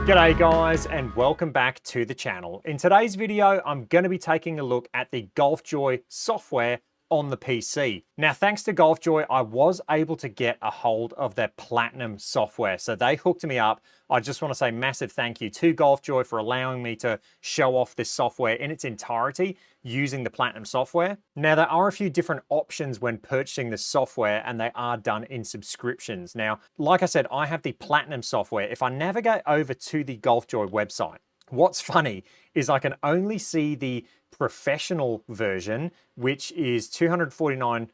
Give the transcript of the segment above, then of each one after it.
G'day guys, and welcome back to the channel. In today's video, I'm going to be taking a look at the GolfJoy software on the PC. Now, thanks to GolfJoy, I was able to get a hold of their Platinum software. So they hooked me up. I just want to say massive thank you to GolfJoy for allowing me to show off this software in its entirety using the Platinum software. Now, there are a few different options when purchasing the software, and they are done in subscriptions. Now, like I said, I have the Platinum software. If I navigate over to the GolfJoy website, what's funny is I can only see the professional version, which is $249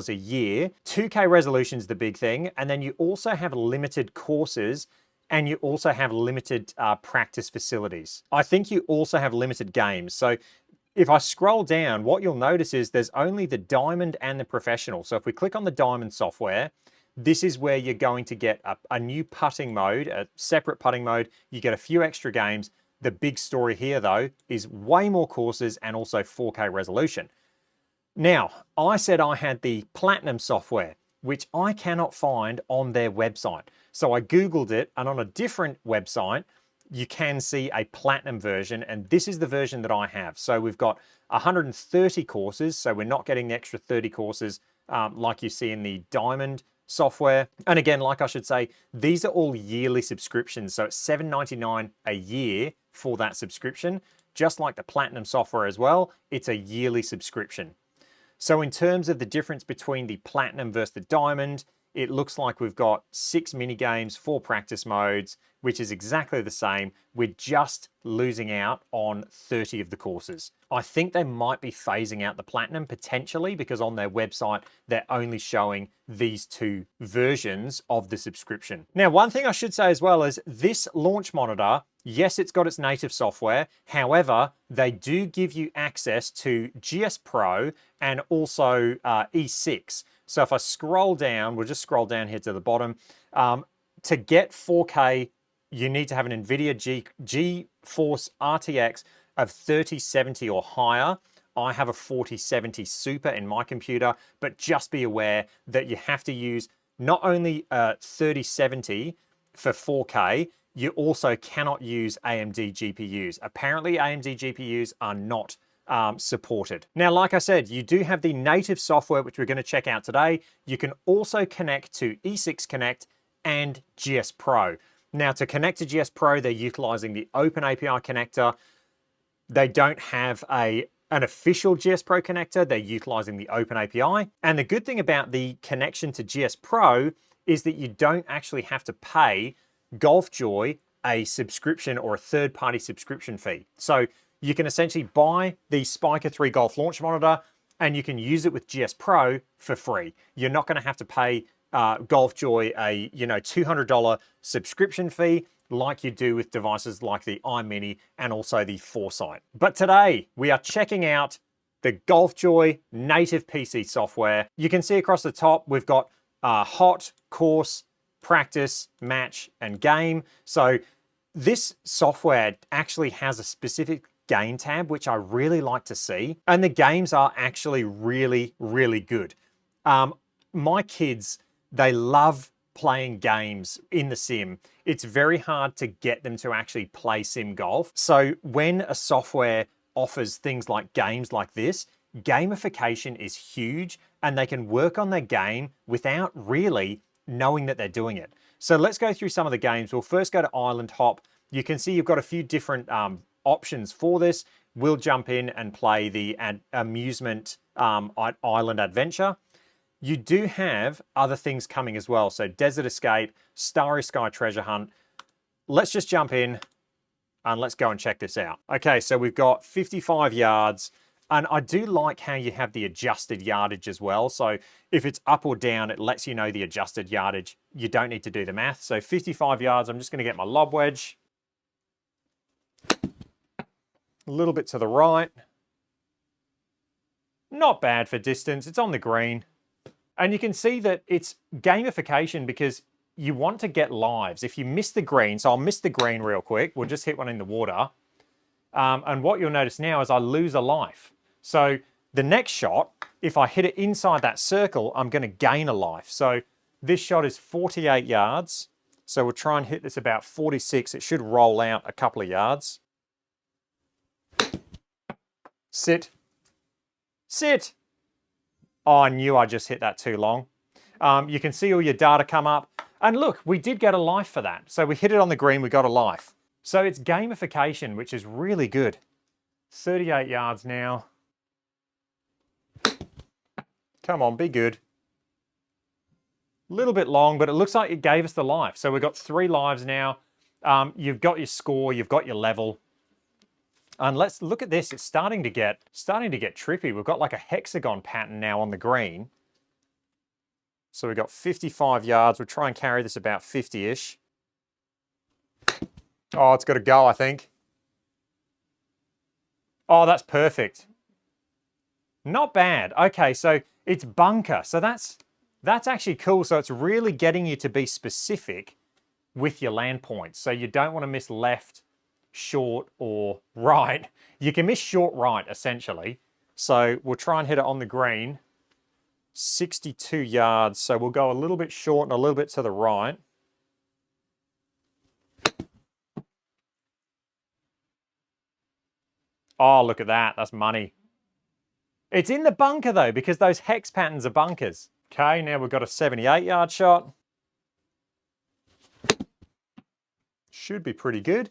a year. 2K resolution is the big thing. And then you also have limited courses, and you also have limited practice facilities. I think you also have limited games. So if I scroll down, what you'll notice is there's only the Diamond and the Professional. So if we click on the Diamond software, this is where you're going to get a new putting mode, a separate putting mode. You get a few extra games. The big story here, though, is way more courses and also 4K resolution. Now, I said I had the Platinum software, which I cannot find on their website. So I Googled it, and on a different website, you can see a Platinum version, and this is the version that I have. So we've got 130 courses, so we're not getting the extra 30 courses like you see in the Diamond software. And again, like I should say, these are all yearly subscriptions. So it's $7.99 a year for that subscription. Just like the Platinum software as well, it's a yearly subscription. So in terms of the difference between the Platinum versus the Diamond, it looks like we've got 6 mini games, 4 practice modes, which is exactly the same. We're just losing out on 30 of the courses. I think they might be phasing out the Platinum potentially, because on their website, they're only showing these 2 versions of the subscription. Now, one thing I should say as well is this launch monitor, yes, it's got its native software. However, they do give you access to GS Pro and also E6. So if I scroll down, we'll just scroll down here to the bottom. To get 4K, you need to have an NVIDIA GeForce RTX of 3070 or higher. I have a 4070 Super in my computer, but just be aware that you have to use not only 3070 for 4K, you also cannot use AMD GPUs. Apparently, AMD GPUs are not supported. Now, like I said, you do have the native software, which we're going to check out today. You can also connect to E6 Connect and GS Pro. Now, to connect to GS Pro, they're utilizing the Open API connector. They don't have an official GS Pro connector. They're utilizing the Open API. And the good thing about the connection to GS Pro is that you don't actually have to pay GolfJoy a subscription or a third-party subscription fee. So you can essentially buy the Spiker 3 Golf Launch Monitor, and you can use it with GS Pro for free. You're not going to have to pay GolfJoy a $200 subscription fee like you do with devices like the iMini and also the Foresight. But today we are checking out the GolfJoy native PC software. You can see across the top we've got hot, course, practice, match, and game. So this software actually has a specific game tab, which I really like to see. And the games are actually really, really good. My kids, they love playing games in the sim. It's very hard to get them to actually play sim golf. So when a software offers things like games like this, gamification is huge, and they can work on their game without really knowing that they're doing it. So let's go through some of the games. We'll first go to Island Hop. You can see you've got a few different options for this. We'll jump in and play the amusement island adventure. You do have other things coming as well. So Desert Escape, Starry Sky Treasure Hunt. Let's just jump in and let's go and check this out. Okay, so we've got 55 yards. And I do like how you have the adjusted yardage as well. So if it's up or down, it lets you know the adjusted yardage. You don't need to do the math. So 55 yards, I'm just going to get my lob wedge. A little bit to the right. Not bad for distance. It's on the green. And you can see that it's gamification because you want to get lives. If you miss the green, so I'll miss the green real quick. We'll just hit one in the water. And what you'll notice now is I lose a life. So the next shot, if I hit it inside that circle, I'm going to gain a life. So this shot is 48 yards. So we'll try and hit this about 46. It should roll out a couple of yards. Sit. Sit. Oh, I knew I just hit that too long. You can see all your data come up. And look, we did get a life for that. So we hit it on the green, we got a life. So it's gamification, which is really good. 38 yards now. Come on, be good. A little bit long, but it looks like it gave us the life. So we've got 3 lives now. You've got your score, you've got your level. And let's look at this. It's starting to get trippy. We've got like a hexagon pattern now on the green. So we've got 55 yards. We'll try and carry this about 50-ish. Oh, it's got to go, I think. Oh, that's perfect. Not bad. Okay, so it's bunker. So that's actually cool. So it's really getting you to be specific with your land points. So you don't want to miss left, short, or right. You can miss short, right, essentially. So we'll try and hit it on the green. 62 yards. So we'll go a little bit short and a little bit to the right. Oh, look at that. That's money. It's in the bunker, though, because those hex patterns are bunkers. Okay, now we've got a 78-yard shot. Should be pretty good.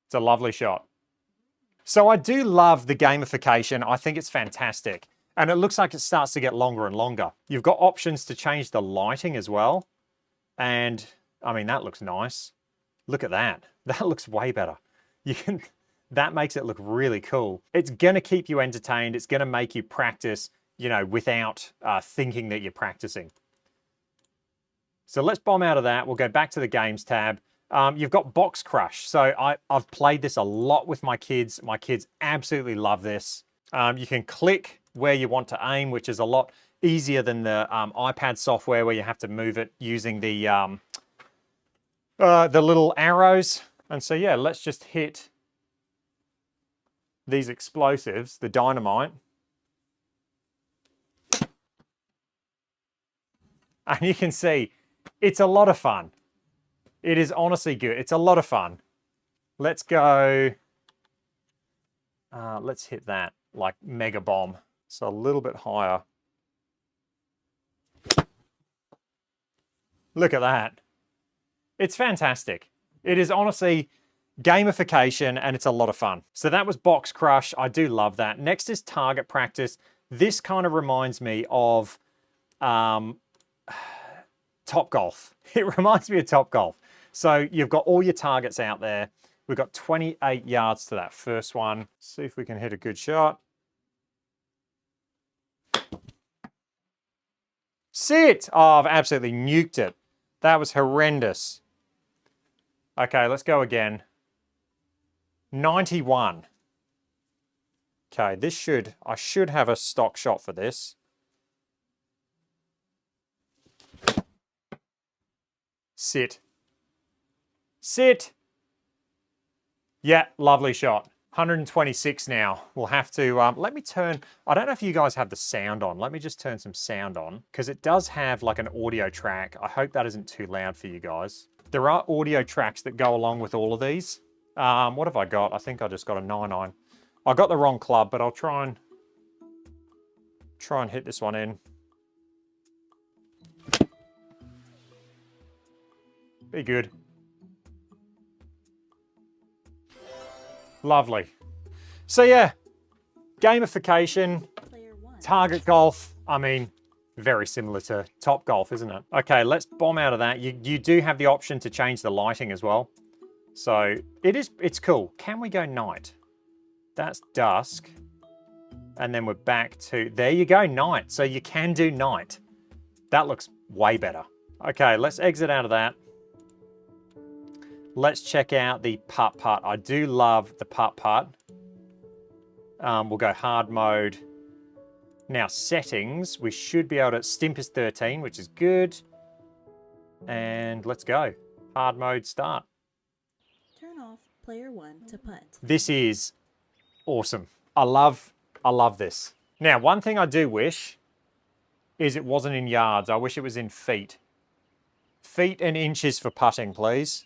It's a lovely shot. So I do love the gamification. I think it's fantastic. And it looks like it starts to get longer and longer. You've got options to change the lighting as well. And, I mean, that looks nice. Look at that. That looks way better. That makes it look really cool. It's going to keep you entertained. It's going to make you practice, you know, without thinking that you're practicing. So let's bomb out of that. We'll go back to the games tab. You've got Box Crush. So I've played this a lot with my kids. My kids absolutely love this. You can click where you want to aim, which is a lot easier than the iPad software where you have to move it using the little arrows. And so, yeah, let's just hit these explosives, the dynamite. And you can see it's a lot of fun. It is honestly good. It's a lot of fun. Let's go. Let's hit that like mega bomb. So a little bit higher. Look at that. It's fantastic. It is honestly gamification and it's a lot of fun. So that was Box Crush. I do love that. Next is target practice. This kind of reminds me of Top Golf. It reminds me of Top Golf. So you've got all your targets out there. We've got 28 yards to that first one. See if we can hit a good shot. Sit! Oh, I've absolutely nuked it. That was horrendous. Okay, let's go again. 91. Okay, I should have a stock shot for this. Sit. Sit. Yeah, lovely shot. 126 now. We'll have to, let me turn, I don't know if you guys have the sound on. Let me just turn some sound on because it does have like an audio track. I hope that isn't too loud for you guys. There are audio tracks that go along with all of these. What have I got? I think I just got a 9-9. I got the wrong club, but I'll try and hit this one in. Be good. Lovely. So yeah, gamification, target golf. I mean, very similar to Top Golf, isn't it? Okay, let's bomb out of that. You do have the option to change the lighting as well. So it's cool. Can we go night? That's dusk. And then we're back to, there you go, night. So you can do night. That looks way better. Okay, let's exit out of that. Let's check out the putt-putt. I do love the putt-putt. We'll go hard mode. Now settings, we should be able to, stimp is 13, which is good. And let's go. Hard mode start. Turn off player 1 to putt. This is awesome. I love this. Now, one thing I do wish is it wasn't in yards. I wish it was in feet. Feet and inches for putting, please.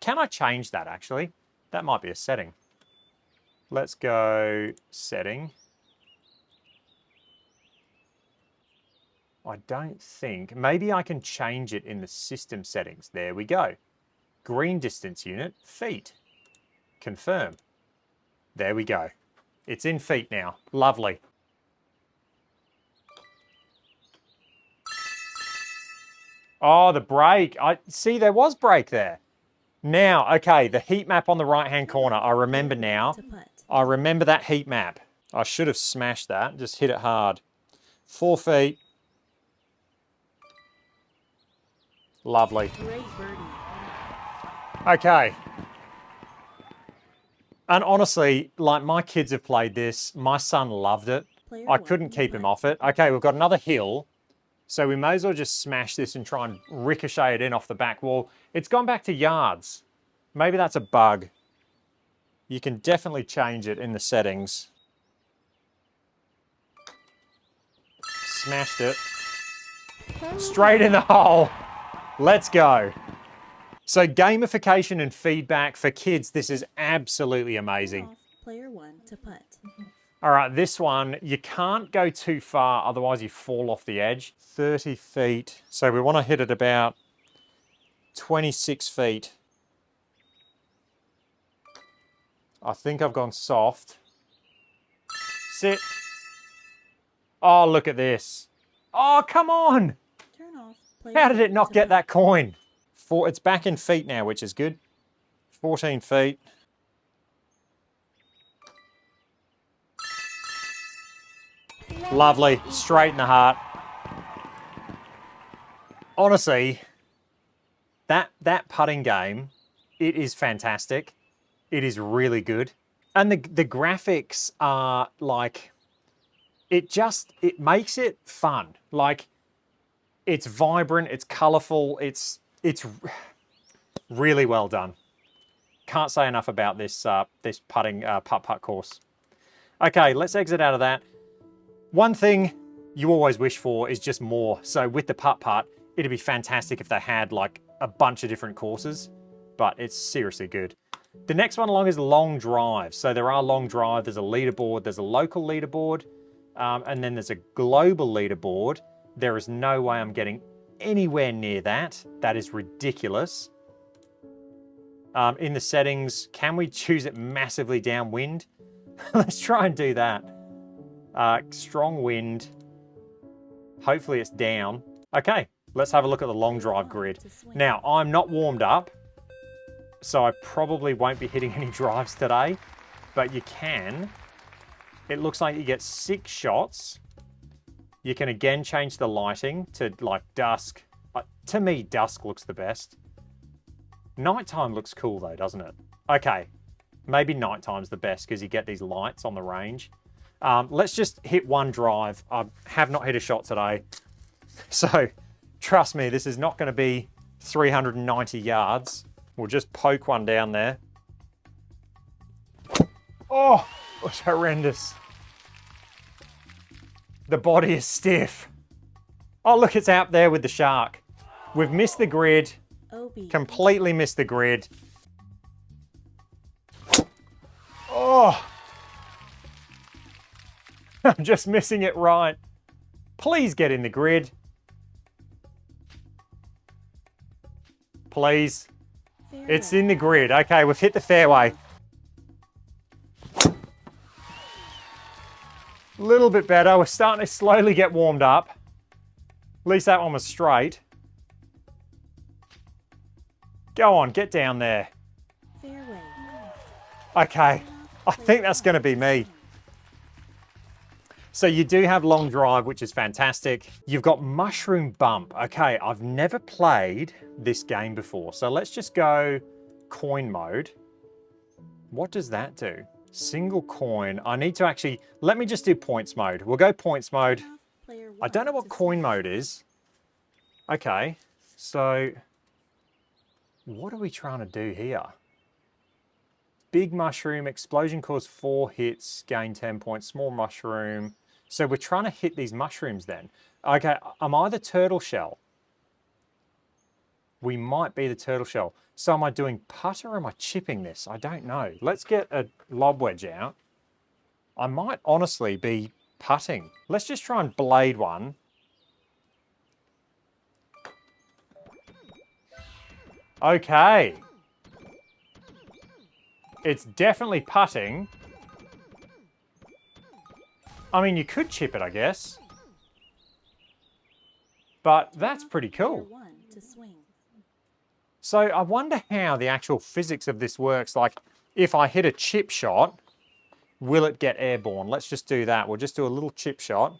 Can I change that, actually? That might be a setting. Let's go setting. I don't think. Maybe I can change it in the system settings. There we go. Green distance unit, feet. Confirm. There we go. It's in feet now. Lovely. Oh, the brake. I see there was brake there. Now, okay, the heat map on the right-hand corner. I remember now. I remember that heat map. I should have smashed that. Just hit it hard. 4 feet. Lovely. Okay. And honestly, like my kids have played this. My son loved it. I couldn't keep him off it. Okay, we've got another hill. So we may as well just smash this and try and ricochet it in off the back wall. It's gone back to yards. Maybe that's a bug. You can definitely change it in the settings. Smashed it. Straight in the hole. Let's go. So gamification and feedback for kids, this is absolutely amazing. Player 1 to putt. All right, this one, you can't go too far, otherwise you fall off the edge. 30 feet. So we want to hit it about 26 feet. I think I've gone soft. Sit. Oh, look at this. Oh, come on. Turn off. How did it not get that coin? It's back in feet now, which is good. 14 feet. Lovely. Straight in the heart. Honestly, that putting game, it is fantastic. It is really good. And the graphics are like, it makes it fun. Like, it's vibrant, it's colorful, it's really well done. Can't say enough about this this putting putt course. Okay, let's exit out of that. One thing you always wish for is just more. So with the putt, it'd be fantastic if they had like a bunch of different courses, but it's seriously good. The next one along is long drive. So there are long drive, there's a leaderboard, there's a local leaderboard, and then there's a global leaderboard. There is no way I'm getting anywhere near that. That is ridiculous. In the settings, can we choose it massively downwind? Let's try and do that. Strong wind. Hopefully it's down. Okay, let's have a look at the long drive grid. Now, I'm not warmed up, so I probably won't be hitting any drives today, but you can. It looks like you get 6 shots. You can again change the lighting to like dusk. To me, dusk looks the best. Nighttime looks cool though, doesn't it? Okay, maybe nighttime's the best because you get these lights on the range. Let's just hit one drive. I have not hit a shot today. So trust me, this is not going to be 390 yards. We'll just poke one down there. Oh, it was horrendous. The body is stiff. Oh, look, it's out there with the shark. We've missed the grid. Completely missed the grid. Oh. I'm just missing it right. Please get in the grid. Please. It's in the grid. Okay, we've hit the fairway. A little bit better. We're starting to slowly get warmed up. At least that one was straight. Go on, get down there. Fairway. Okay, I think that's going to be me. So you do have long drive, which is fantastic. You've got mushroom bump. Okay, I've never played this game before. So let's just go coin mode. What does that do? Single coin. I need to actually, let me just do points mode. We'll go points mode. I don't know what coin mode is. Okay, so what are we trying to do here? Big mushroom, explosion cause 4 hits, gain 10 points, small mushroom. So we're trying to hit these mushrooms then. Okay, am I the turtle shell? We might be the turtle shell. So am I doing putter or am I chipping this? I don't know. Let's get a lob wedge out. I might honestly be putting. Let's just try and blade one. Okay. It's definitely putting. I mean, you could chip it, I guess. But that's pretty cool. Player 1 to swing. So I wonder how the actual physics of this works. Like, if I hit a chip shot, will it get airborne? Let's just do that. We'll just do a little chip shot.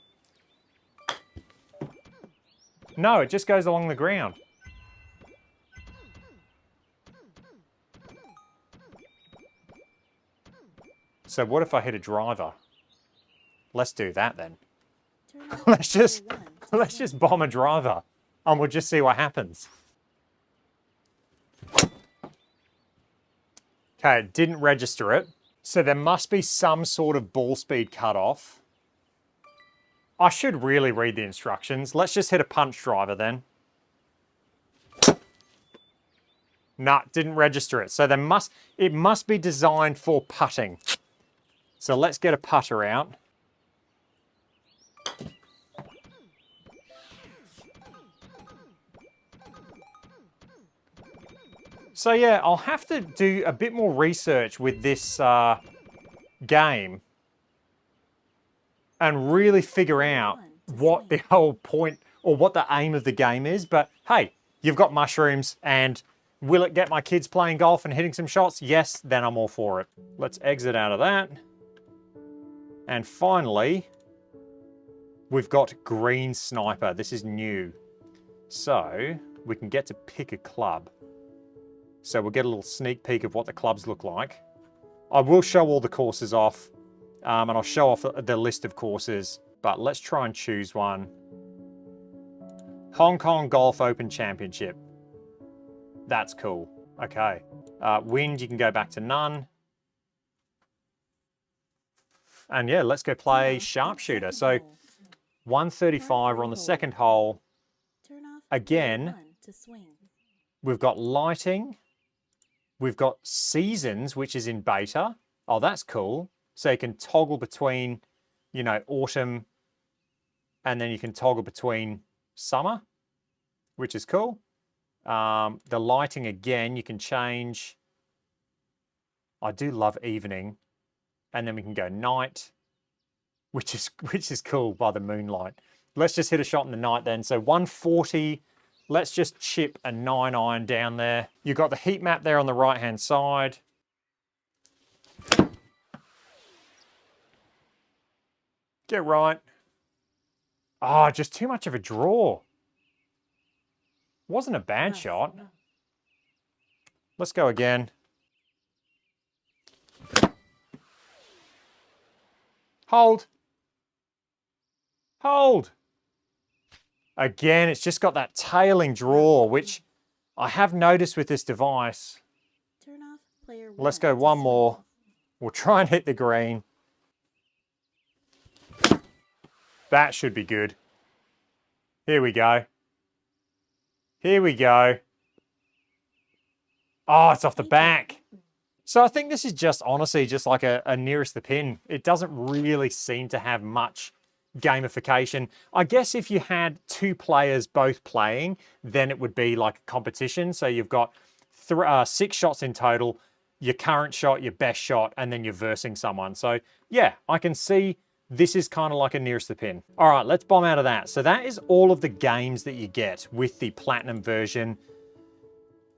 No, it just goes along the ground. So what if I hit a driver? Let's do that then. Turn off let's just player 1 to let's swing. just bomb a driver and we'll just see what happens. Okay, it didn't register it. So there must be some sort of ball speed cutoff. I should really read the instructions. Let's just hit a punch driver then. Nah, didn't register it. So it must be designed for putting. So let's get a putter out. So yeah, I'll have to do a bit more research with this game and really figure out what the whole point or what the aim of the game is. But hey, you've got mushrooms, and will it get my kids playing golf and hitting some shots? Yes, then I'm all for it. Let's exit out of that. And finally, we've got green sniper. This is new. So we can get to pick a club. So we'll get a little sneak peek of what the clubs look like. I will show all the courses off, and I'll show off the list of courses, but let's try and choose one. Hong Kong Golf Open Championship. That's cool. Okay. Wind, you can go back to none. And yeah, let's go play sharpshooter. So 135, we're on the second hole. Turn off Again, player 1 to swing. we've got lighting. We've got seasons, which is in beta. Oh, that's cool. So you can toggle between, you know, autumn, and then you can toggle between summer, which is cool. The lighting, again, you can change. I do love evening. And then we can go night, which is cool by the moonlight. Let's just hit a shot in the night then. So 140. Let's just chip a 9-iron down there. You've got the heat map there on the right-hand side. Get right. Oh, just too much of a draw. Wasn't a bad Nice. shot. Let's go again. Hold. Hold. Again, it's just got that tailing draw, which I have noticed with this device. Turn off player 1 Let's go to one swing. more. We'll try and hit the green. That should be good. Here we go. Here we go. Oh, it's off the back. So I think this is just honestly just like a nearest the pin. It doesn't really seem to have much gamification. I guess if you had two players both playing, then it would be like a competition. So you've got 6 shots in total, your current shot, your best shot, and then you're versing someone. So yeah, I can see this is kind of like a nearest the pin. All right, let's bomb out of that. So that is all of the games that you get with the Platinum version.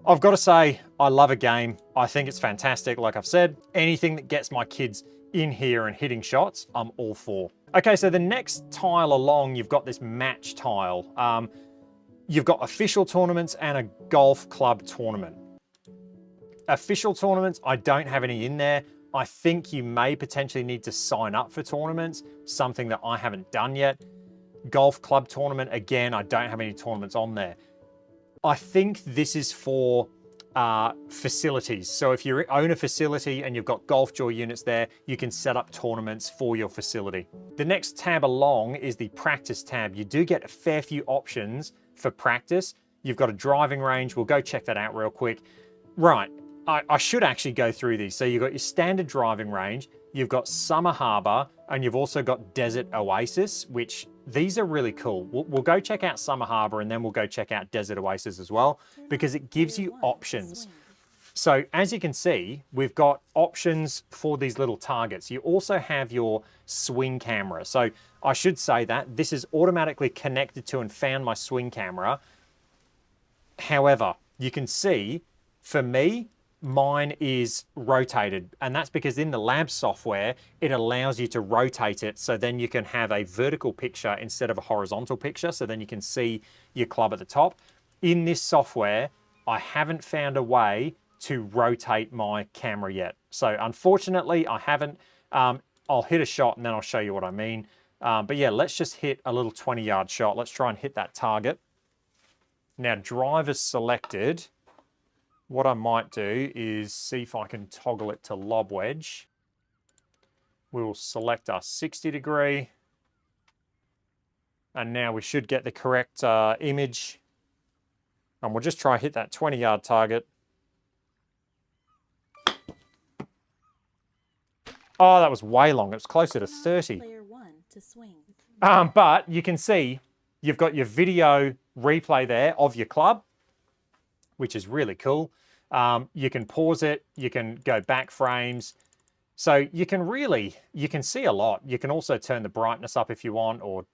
I've got to say, I love a game. I think it's fantastic. Like I've said, anything that gets my kids in here and hitting shots, I'm all for. Okay, so the next tile along, you've got this match tile. You've got official tournaments and a golf club tournament. Official tournaments, I don't have any in there. I think you may potentially need to sign up for tournaments, something that I haven't done yet. Golf club tournament, again, I don't have any tournaments on there. I think this is for facilities. So if you own a facility and you've got GolfJoy units there, you can set up tournaments for your facility. The next tab along is the practice tab. You do get a fair few options for practice. You've got a driving range. We'll go check that out real quick. Right, I should actually go through these. So you've got your standard driving range, you've got Summer Harbor, and you've also got Desert Oasis, which these are really cool. We'll go check out Summer Harbor and then we'll go check out Desert Oasis as well, because it gives you options. So as you can see, we've got options for these little targets. You also have your swing camera. So I should say that this is automatically connected to and found my swing camera. However, you can see, for me, mine is rotated, and that's because in the lab software, it allows you to rotate it so then you can have a vertical picture instead of a horizontal picture, so then you can see your club at the top. In this software, I haven't found a way to rotate my camera yet. So unfortunately, I haven't. I'll hit a shot and then I'll show you what I mean. But yeah, let's just hit a little 20-yard shot. Let's try and hit that target. Now, driver's selected. What I might do is see if I can toggle it to lob wedge. We will select our 60 degree. And now we should get the correct image. And we'll just try hit that 20-yard target. Oh, that was way long. It was closer to 30. Player 1 to swing. But you can see you've got your video replay there of your club, which is really cool. You can pause it. You can go back frames. So you can see a lot. You can also turn the brightness up if you want, or,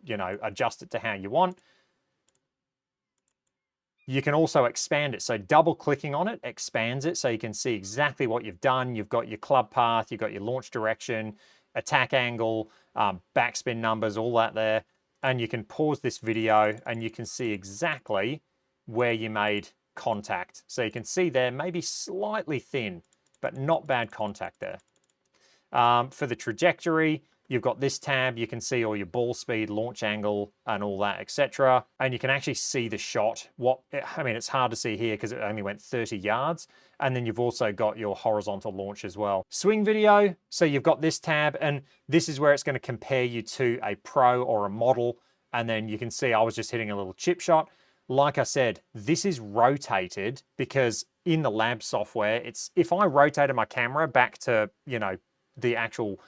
adjust it to how you want. You can also expand it. So double clicking on it expands it so you can see exactly what you've done. You've got your club path, you've got your launch direction, attack angle, backspin numbers, all that there. And you can pause this video and you can see exactly where you made contact. So you can see there, maybe slightly thin, but not bad contact there. For the trajectory, you've got this tab. You can see all your ball speed, launch angle, and all that, etc. And you can actually see the shot. It's hard to see here because it only went 30 yards. And then you've also got your horizontal launch as well. Swing video, so you've got this tab, and this is where it's going to compare you to a pro or a model. And then you can see I was just hitting a little chip shot. Like I said, this is rotated because in the lab software, if I rotated my camera back to, the actual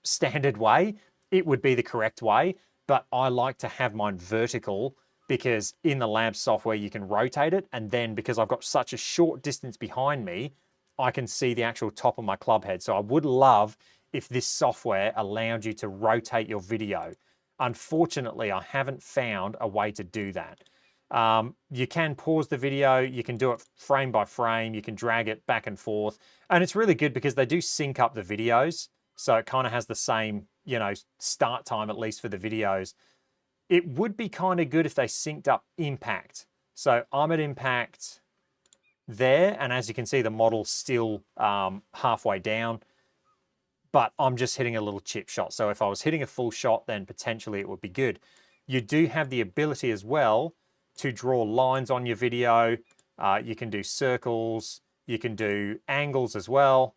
standard way, it would be the correct way, but I like to have mine vertical because in the lab software you can rotate it, and then because I've got such a short distance behind me, I can see the actual top of my club head. So I would love if this software allowed you to rotate your video. Unfortunately, I haven't found a way to do that. You can pause the video, you can do it frame by frame, you can drag it back and forth, and it's really good because they do sync up the videos, so it kind of has the same, start time, at least for the videos. It would be kind of good if they synced up impact. So I'm at impact there, and as you can see, the model's still halfway down, but I'm just hitting a little chip shot. So if I was hitting a full shot, then potentially it would be good. You do have the ability as well to draw lines on your video. You can do circles, you can do angles as well.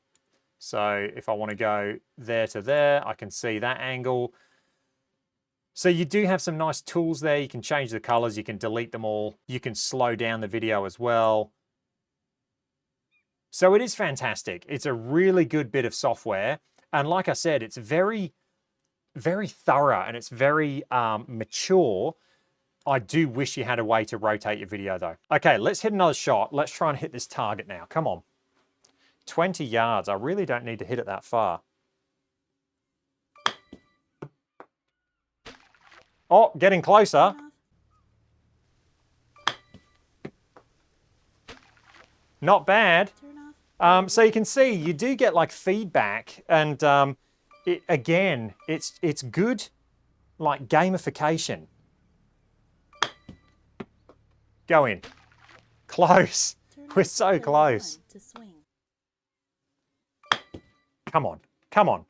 So if I want to go there to there, I can see that angle. So you do have some nice tools there. You can change the colors, you can delete them all. You can slow down the video as well. So it is fantastic. It's a really good bit of software. And like I said, it's very, very thorough and it's very mature. I do wish you had a way to rotate your video though. Okay, let's hit another shot. Let's try and hit this target now. Come on. 20 yards. I really don't need to hit it that far. Oh, getting closer. Not bad. So you can see you do get like feedback, and it's good like gamification. Go in. Close. We're so close. Come on. Come on.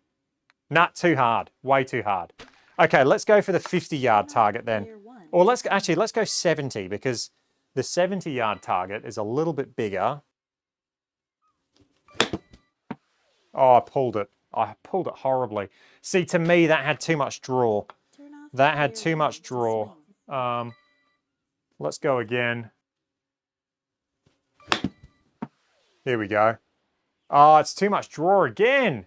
Not too hard. Way too hard. Okay, let's go for the 50-yard target then. Or let's go 70 because the 70-yard target is a little bit bigger. Oh, I pulled it. I pulled it horribly. See, to me, that had too much draw. That had too much draw. Let's go again. Here we go. Oh, it's too much draw again.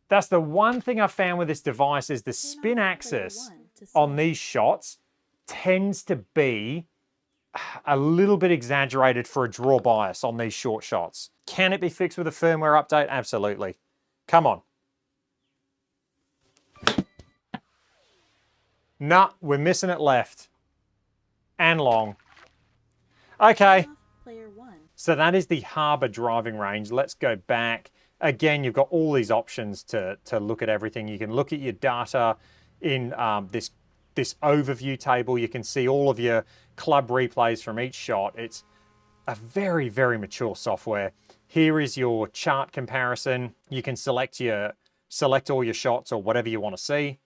That's the one thing I found with this device is the spin axis on these shots tends to be a little bit exaggerated for a draw bias on these short shots. Can it be fixed with a firmware update? Absolutely. Come on. Nah, we're missing it left and long. Okay. So that is the Harbour driving range. Let's go back. Again, you've got all these options to look at everything. You can look at your data in this overview table. You can see all of your club replays from each shot. It's a very, very mature software. Here is your chart comparison. You can select all your shots or whatever you want to see.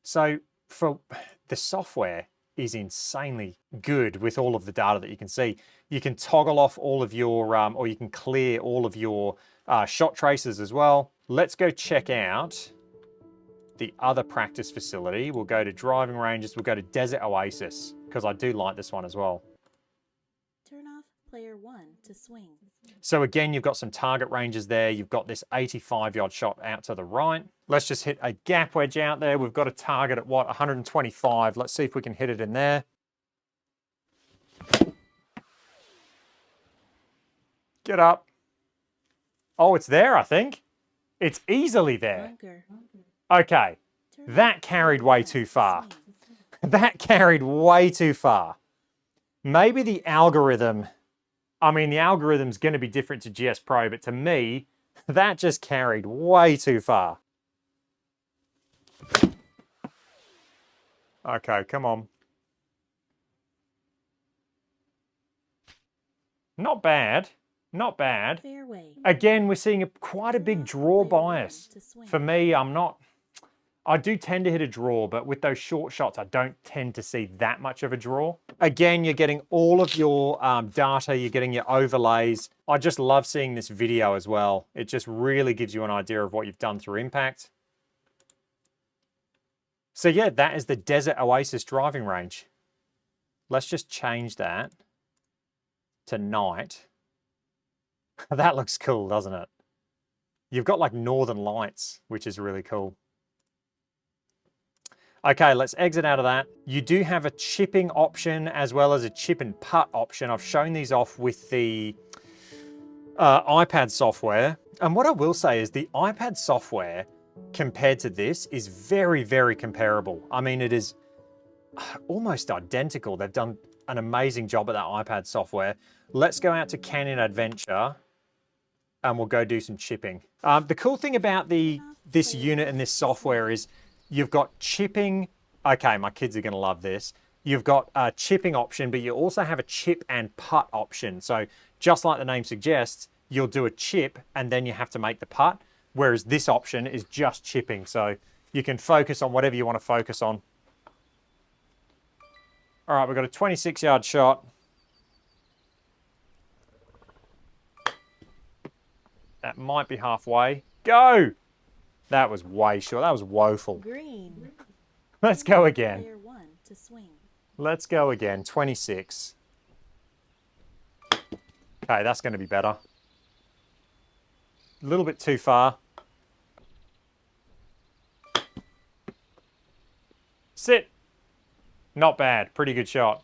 So for the software is insanely good with all of the data that you can see. You can toggle off all of your, or you can clear all of your shot traces as well. Let's go check out the other practice facility. We'll go to driving ranges. We'll go to Desert Oasis because I do like this one as well. Turn off player 1 to swing. So again, you've got some target ranges there. You've got this 85-yard shot out to the right. Let's just hit a gap wedge out there. We've got a target at what, 125. Let's see if we can hit it in there. Get up. Oh, it's there, I think. It's easily there. Okay, that carried way too far. That carried way too far. Maybe the algorithm, I mean, the algorithm's going to be different to GS Pro, but to me, that just carried way too far. Okay, come on. Not bad. Not bad. Fairway. Again, we're seeing quite a big draw bias. For me, I do tend to hit a draw, but with those short shots, I don't tend to see that much of a draw. Again, you're getting all of your data, you're getting your overlays. I just love seeing this video as well. It just really gives you an idea of what you've done through impact. So yeah, that is the Desert Oasis driving range. Let's just change that to night. That looks cool, doesn't it? You've got like northern lights, which is really cool. Okay, let's exit out of that. You do have a chipping option as well as a chip and putt option. I've shown these off with the iPad software. And what I will say is the iPad software compared to this is very, very comparable. I mean, it is almost identical. They've done an amazing job at that iPad software. Let's go out to Canyon Adventure and we'll go do some chipping. The cool thing about this unit and this software is you've got chipping. Okay, my kids are going to love this. You've got a chipping option, but you also have a chip and putt option. So just like the name suggests, you'll do a chip and then you have to make the putt, whereas this option is just chipping. So you can focus on whatever you want to focus on. All right, we've got a 26-yard shot. That might be halfway. Go! That was way short. That was woeful. Green. Let's go again. Player 1 to swing. Let's go again. 26. Okay, that's going to be better. A little bit too far. Sit. Not bad. Pretty good shot.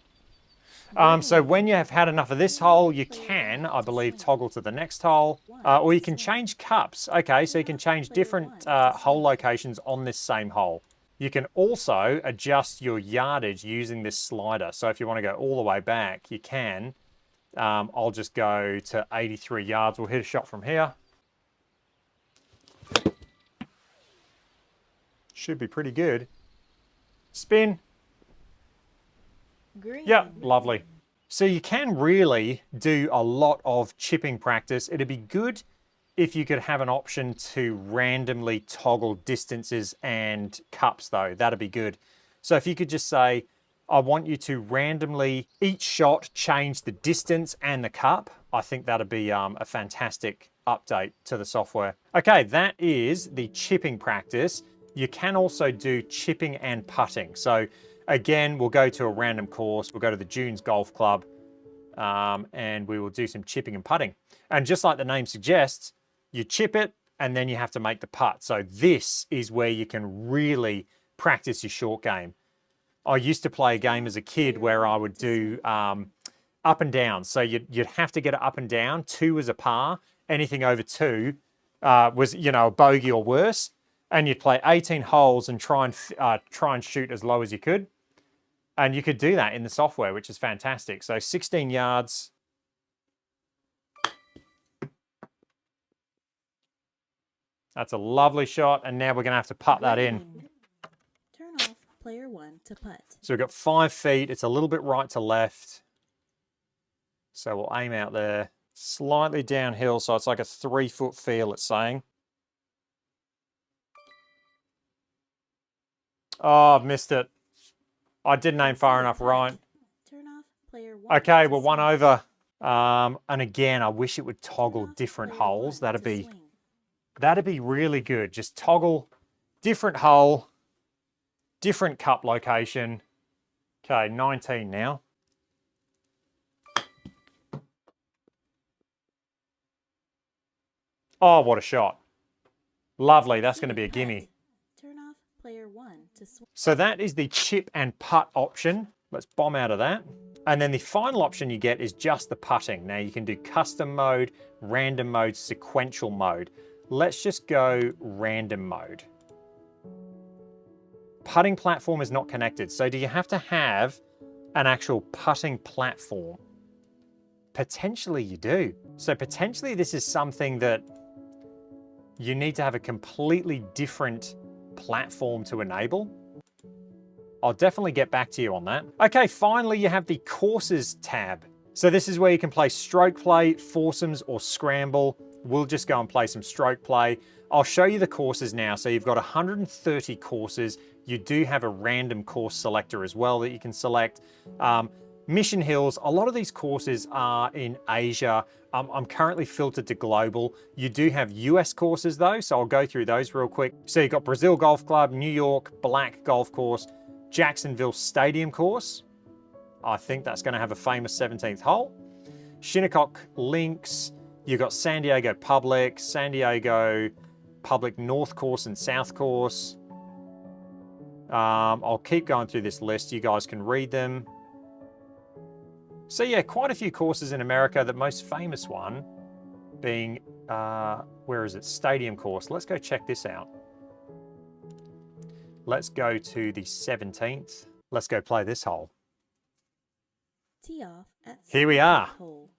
So when you have had enough of this hole, you can, I believe, toggle to the next hole, or you can change cups. Okay, so you can change different hole locations on this same hole. You can also adjust your yardage using this slider. So if you want to go all the way back, you can. I'll just go to 83 yards. We'll hit a shot from here. Should be pretty good. Spin. Green. Yep, lovely. So you can really do a lot of chipping practice. It'd be good if you could have an option to randomly toggle distances and cups though. That'd be good. So if you could just say, I want you to randomly, each shot, change the distance and the cup, I think that'd be a fantastic update to the software. Okay, that is the chipping practice. You can also do chipping and putting. So again, we'll go to a random course. We'll go to the Dunes Golf Club. and we will do some chipping and putting. And just like the name suggests, you chip it and then you have to make the putt. So this is where you can really practice your short game. I used to play a game as a kid where I would do up and down. So you'd have to get it up and down. 2 was a par. Anything over 2 was, you know, a bogey or worse. And you'd play 18 holes and try and shoot as low as you could. And you could do that in the software, which is fantastic. So 16 yards. That's a lovely shot. And now we're going to have to putt that in. Turn off player 1 to putt. So we've got 5 feet. It's a little bit right to left. So we'll aim out there. Slightly downhill, so it's like a 3-foot feel, it's saying. Oh, I've missed it. I didn't aim far enough right. Turn off player 1. Okay, we're 1 over. And again, I wish it would toggle different holes. That'd be really good. Just toggle different hole, different cup location. Okay, 19 now. Oh, what a shot. Lovely, that's going to be a gimme. Turn off player 1 to swing. So that is the chip and putt option. Let's bomb out of that. And then the final option you get is just the putting. Now you can do custom mode, random mode, sequential mode. Let's just go random mode. Putting platform is not connected. So do you have to have an actual putting platform? Potentially you do. So potentially this is something that you need to have a completely different platform to enable. I'll definitely get back to you on that. Okay, finally you have the courses tab. So this is where you can play stroke play, foursomes, or scramble. We'll just go and play some stroke play. I'll show you the courses now. So you've got 130 courses. You do have a random course selector as well that you can select. Mission Hills, a lot of these courses are in Asia. I'm currently filtered to global. You do have US courses though, so I'll go through those real quick. So you've got Brazil Golf Club, New York, Black Golf Course, Jacksonville Stadium Course. I think that's going to have a famous 17th hole. Shinnecock Links, you've got San Diego Public, San Diego Public North Course and South Course. I'll keep going through this list. You guys can read them. So yeah, quite a few courses in America. The most famous one being, where is it? Stadium Course. Let's go check this out. Let's go to the 17th. Let's go play this hole. Tee off at Here we are. hole.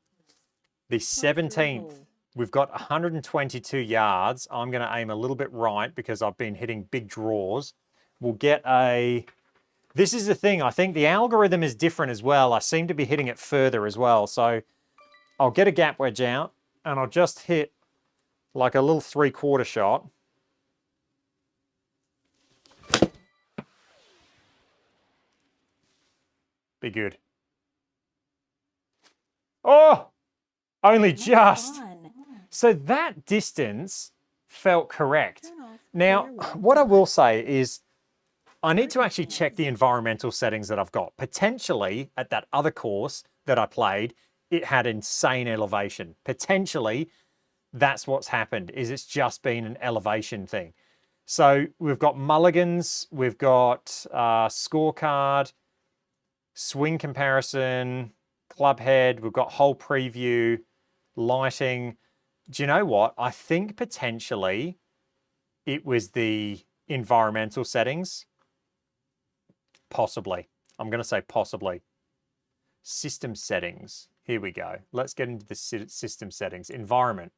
The 17th. We've got 122 yards. I'm going to aim a little bit right because I've been hitting big draws. We'll get a... This is the thing, I think the algorithm is different as well. I seem to be hitting it further as well. So I'll get a gap wedge out and I'll just hit like a little 3/4 shot. Be good. Oh, only just. So that distance felt correct. Now, what I will say is I need to actually check the environmental settings that I've got. Potentially, at that other course that I played, it had insane elevation. Potentially, that's what's happened, is it's just been an elevation thing. So we've got mulligans, we've got scorecard, swing comparison, club head, we've got hole preview, lighting. Do you know what? I think potentially it was the environmental settings. Possibly. I'm going to say possibly. System settings. Here we go. Let's get into the system settings. Environment.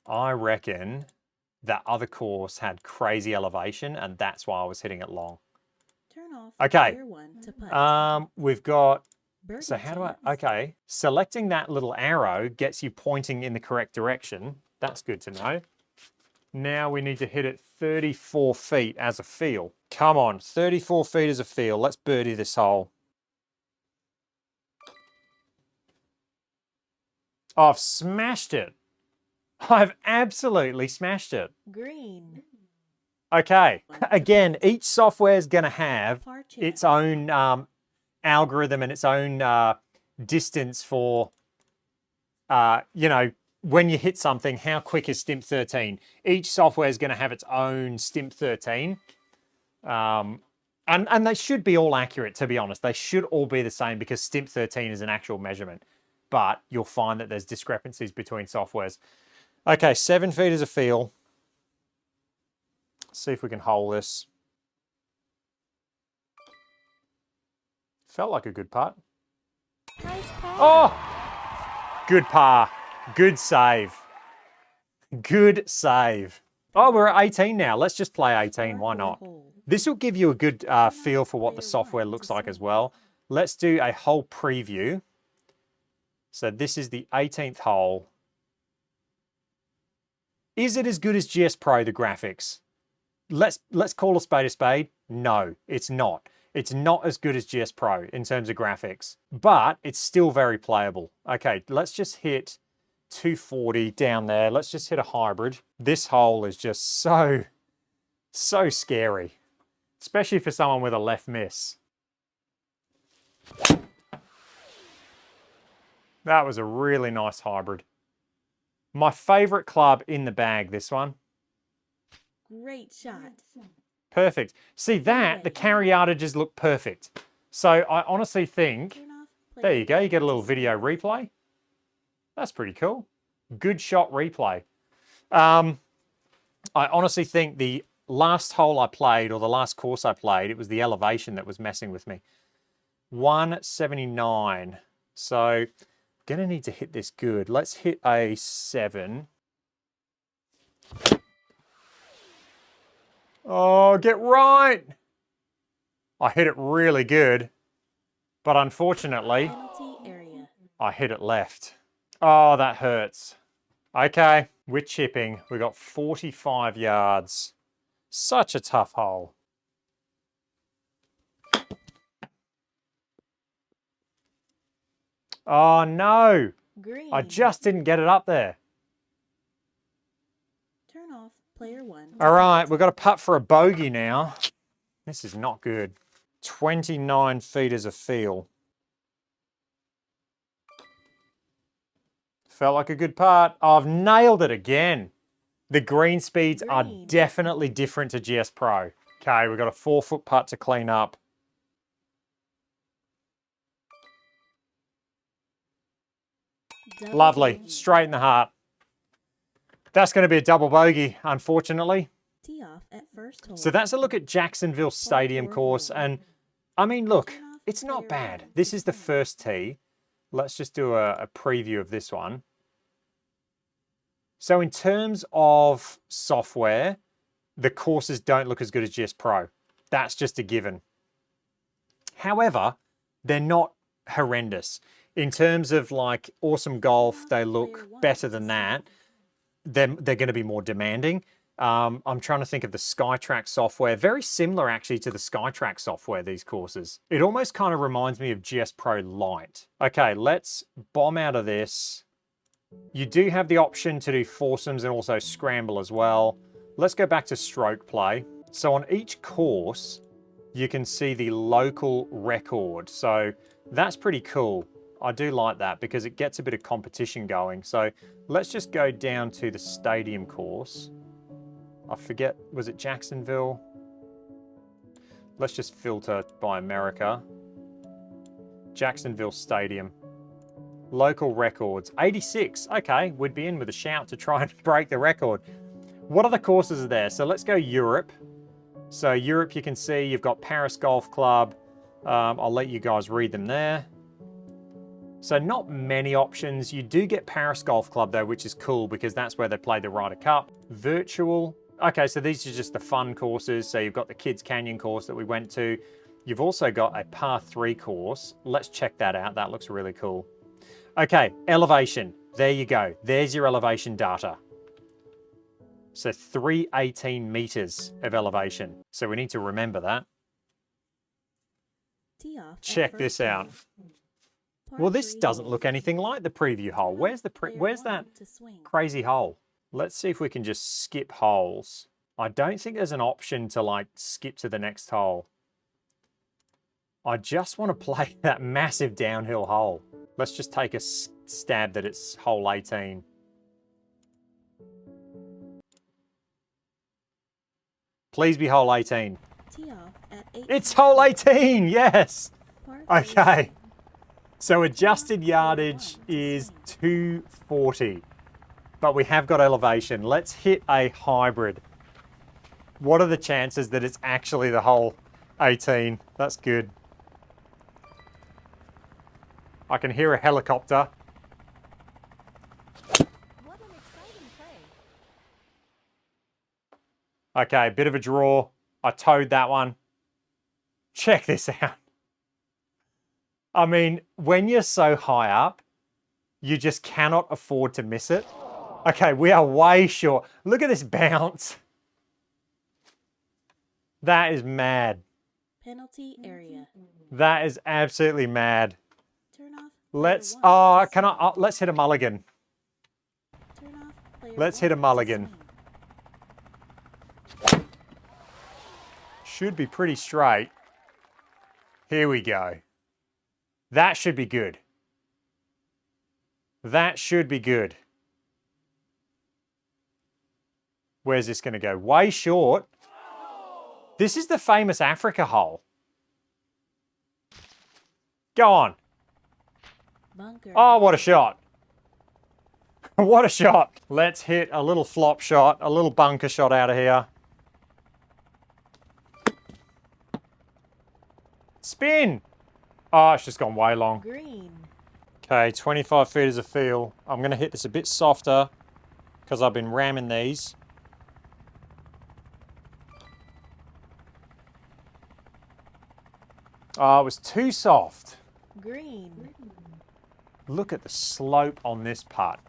I reckon that other course had crazy elevation and that's why I was hitting it long. Turn off okay. player 1 to putt. We've got... Birdie So how do I... chance. Okay. Selecting that little arrow gets you pointing in the correct direction. That's good to know. Now we need to hit it 34 feet as a feel. Come on, 34 feet as a feel. Let's birdie this hole. I've smashed it. I've absolutely smashed it. Green. Okay, again, each software is going to have Par chance. its own algorithm and its own distance for, you know, when you hit something, how quick is stimp 13? Each software is going to have its own stimp 13. And they should be all accurate, to be honest. They should all be the same because stimp 13 is an actual measurement. But you'll find that there's discrepancies between softwares. Okay, 7 feet is a feel. Let's see if we can hold this. Felt like a good putt. Nice par. Oh! Good par. Good save. Good save. Oh, we're at 18 now. Let's just play 18. Why not? This will give you a good feel for what the software looks like as well. Let's do a hole preview. So this is the 18th hole. Is it as good as GS Pro, the graphics? Let's call a spade a spade. No, it's not. It's not as good as GS Pro in terms of graphics, but it's still very playable. Okay, let's just hit 240 down there. Let's just hit a hybrid. This hole is just so scary, especially for someone with a left miss. That was a really nice hybrid. My favorite club in the bag, this one. Great shot. Perfect. See that? The carry yardages look perfect. So I honestly think, there you go, you get a little video replay. That's pretty cool. Good shot replay. I honestly think the last hole I played, or the last course I played, it was the elevation that was messing with me. 179. So gonna need to hit this good. Let's hit a 7. Oh, get right. I hit it really good, but unfortunately, I hit it left. Oh, that hurts. Okay, we're chipping. We got 45 yards. Such a tough hole. Oh no, Green. I just didn't get it up there. Turn off player 1. All right, we've got to putt for a bogey now. This is not good. 29 feet is a feel. Felt like a good putt. Oh, I've nailed it again. The green speeds are definitely different to GS Pro. Okay, we've got a 4-foot putt to clean up. Lovely, straight in the heart. That's going to be a double bogey, unfortunately. Tee off at first hole. So that's a look at Jacksonville Stadium course. And I mean, look, it's not bad. This is the first tee. Let's just do a preview of this one. So in terms of software, the courses don't look as good as GS Pro. That's just a given. However, they're not horrendous. In terms of like awesome golf, they look better than that. They're going to be more demanding. I'm trying to think of the SkyTrack software. Very similar actually to the SkyTrack software, these courses. It almost kind of reminds me of GS Pro Lite. Okay, let's bomb out of this. You do have the option to do foursomes and also scramble as well. Let's go back to stroke play. So on each course, you can see the local record. So that's pretty cool. I do like that because it gets a bit of competition going. So let's just go down to the stadium course. I forget, was it Jacksonville? Let's just filter by America. Jacksonville Stadium. Local records, 86. Okay, we'd be in with a shout to try and break the record. What other courses are there? So let's go Europe. So Europe, you can see you've got Paris Golf Club. I'll let you guys read them there. So not many options. You do get Paris Golf Club though, which is cool because that's where they play the Ryder Cup. Virtual. Okay, so these are just the fun courses. So you've got the Kids Canyon course that we went to. You've also got a par 3 course. Let's check that out. That looks really cool. Okay, elevation. There you go. There's your elevation data. So 318 meters of elevation. So we need to remember that. Check this out. Well, this doesn't look anything like the preview hole. Where's that crazy hole? Let's see if we can just skip holes. I don't think there's an option to like skip to the next hole. I just want to play that massive downhill hole. Let's just take a stab that it's hole 18. Please be hole 18. Tee off at 8. It's hole 18, yes. Par 3. Okay. So adjusted yardage is 240, but we have got elevation. Let's hit a hybrid. What are the chances that it's actually the hole 18? That's good. I can hear a helicopter. What an exciting play. Okay, bit of a draw. I towed that one. Check this out. I mean, when you're so high up, you just cannot afford to miss it. Okay, we are way short. Look at this bounce. That is mad. Penalty area. That is absolutely mad. Turn off. Let's, player 1 let's hit a mulligan. Turn off. Player Let's hit a 1 to mulligan. swing. Should be pretty straight. Here we go. That should be good. That should be good. Where's this going to go? Way short. This is the famous Africa hole. Go on. Bunker. Oh, what a shot. What a shot. Let's hit a little flop shot, a little bunker shot out of here. Spin. Oh, it's just gone way long. Green. Okay, 25 feet is a feel. I'm going to hit this a bit softer because I've been ramming these. Oh, it was too soft. Green. Look at the slope on this putt.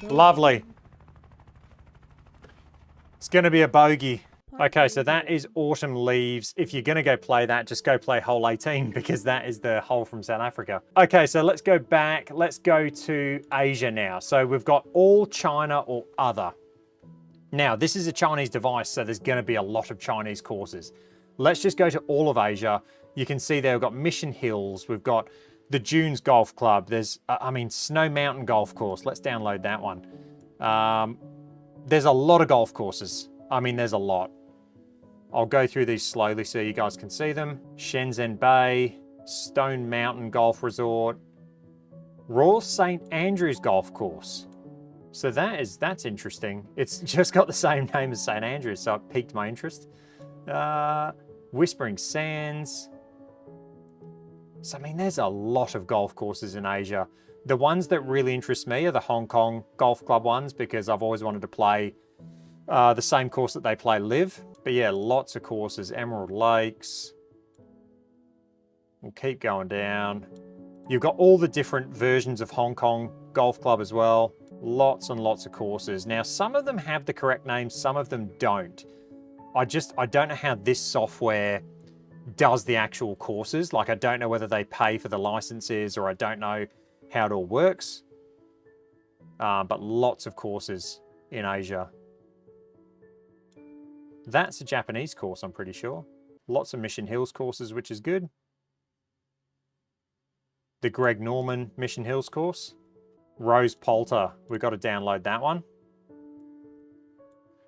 Lovely. It's going to be a bogey. Okay, so that is Autumn Leaves. If you're going to go play that, just go play hole 18 because that is the hole from South Africa. Okay, so let's go back. Let's go to Asia now. So we've got all China or other. Now, this is a Chinese device, so there's going to be a lot of Chinese courses. Let's just go to all of Asia. You can see there we've got Mission Hills. We've got the Dunes Golf Club. There's, Snow Mountain Golf Course. Let's download that one. There's a lot of golf courses. I mean, there's a lot. I'll go through these slowly so you guys can see them. Shenzhen Bay, Stone Mountain Golf Resort, Royal St. Andrews Golf Course. So that's interesting. It's just got the same name as St. Andrews, so it piqued my interest. Whispering Sands. So, I mean, there's a lot of golf courses in Asia. The ones that really interest me are the Hong Kong Golf Club ones because I've always wanted to play the same course that they play live. But yeah, lots of courses. Emerald Lakes. We'll keep going down. You've got all the different versions of Hong Kong Golf Club as well. Lots and lots of courses. Now, some of them have the correct names, some of them don't. I don't know how this software does the actual courses. Like, I don't know whether they pay for the licenses or I don't know how it all works. But lots of courses in Asia. That's a Japanese course, I'm pretty sure. Lots of Mission Hills courses, which is good. The Greg Norman Mission Hills course. Rose Polter, we've got to download that one.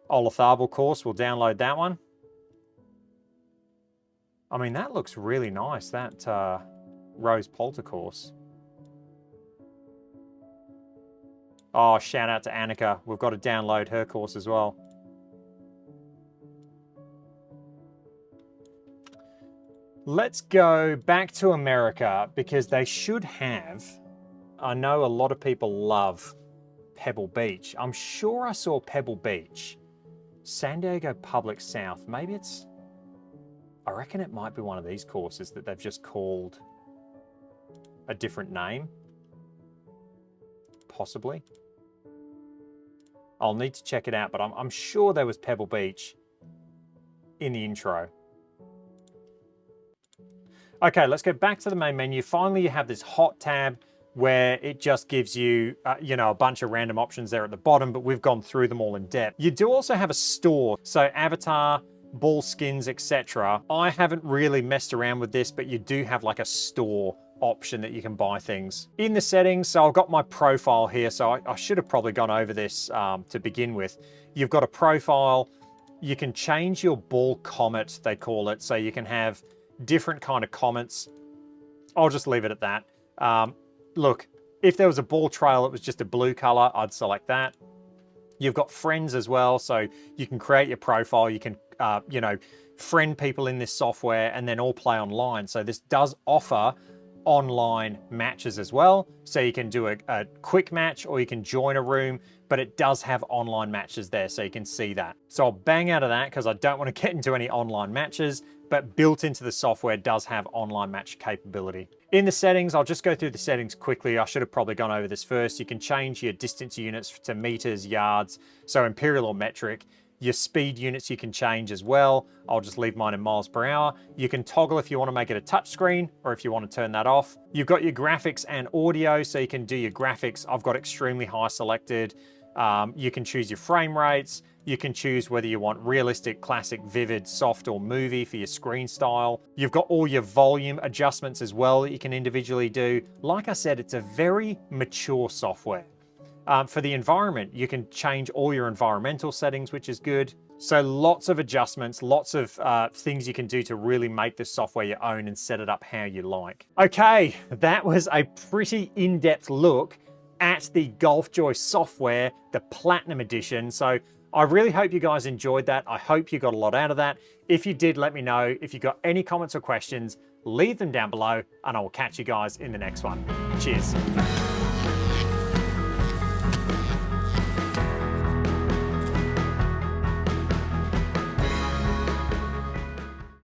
Olathable course, we'll download that one. I mean, that looks really nice, that Rose Polter course. Oh, shout out to Annika. We've got to download her course as well. Let's go back to America because they should have, I know a lot of people love Pebble Beach. I'm sure I saw Pebble Beach. San Diego Public South, maybe it's, I reckon it might be one of these courses that they've just called a different name. Possibly. I'll need to check it out, but I'm sure there was Pebble Beach in the intro. Okay, let's go back to the main menu. Finally, you have this hot tab where it just gives you, a bunch of random options there at the bottom, but we've gone through them all in depth. You do also have a store. So Avatar, ball skins, etc. I haven't really messed around with this, but you do have like a store option that you can buy things. In the settings, so I've got my profile here, so I should have probably gone over this to begin with. You've got a profile, you can change your ball comet, they call it, so you can have different kind of comets. I'll just leave it at that. Look, if there was a ball trail that was just a blue color, I'd select that. You've got friends as well, so you can create your profile, you can, you know, friend people in this software and then all play online. So this does offer online matches as well. So you can do a quick match or you can join a room, but it does have online matches there, so you can see that. So I'll bang out of that because I don't want to get into any online matches, but built into the software does have online match capability. In the settings, I'll just go through the settings quickly. I should have probably gone over this first. You can change your distance units to meters, yards, so imperial or metric. Your speed units you can change as well. I'll just leave mine in miles per hour. You can toggle if you want to make it a touchscreen or if you want to turn that off. You've got your graphics and audio, so you can do your graphics. I've got extremely high selected. You can choose your frame rates. You can choose whether you want realistic, classic, vivid, soft, or movie for your screen style. You've got all your volume adjustments as well that you can individually do. Like I said, it's a very mature software. For the environment, you can change all your environmental settings, which is good. So lots of adjustments, lots of things you can do to really make the software your own and set it up how you like. Okay, that was a pretty in-depth look at the GolfJoy software, the Platinum Edition. So I really hope you guys enjoyed that. I hope you got a lot out of that. If you did, let me know. If you got any comments or questions, leave them down below and I will catch you guys in the next one. Cheers.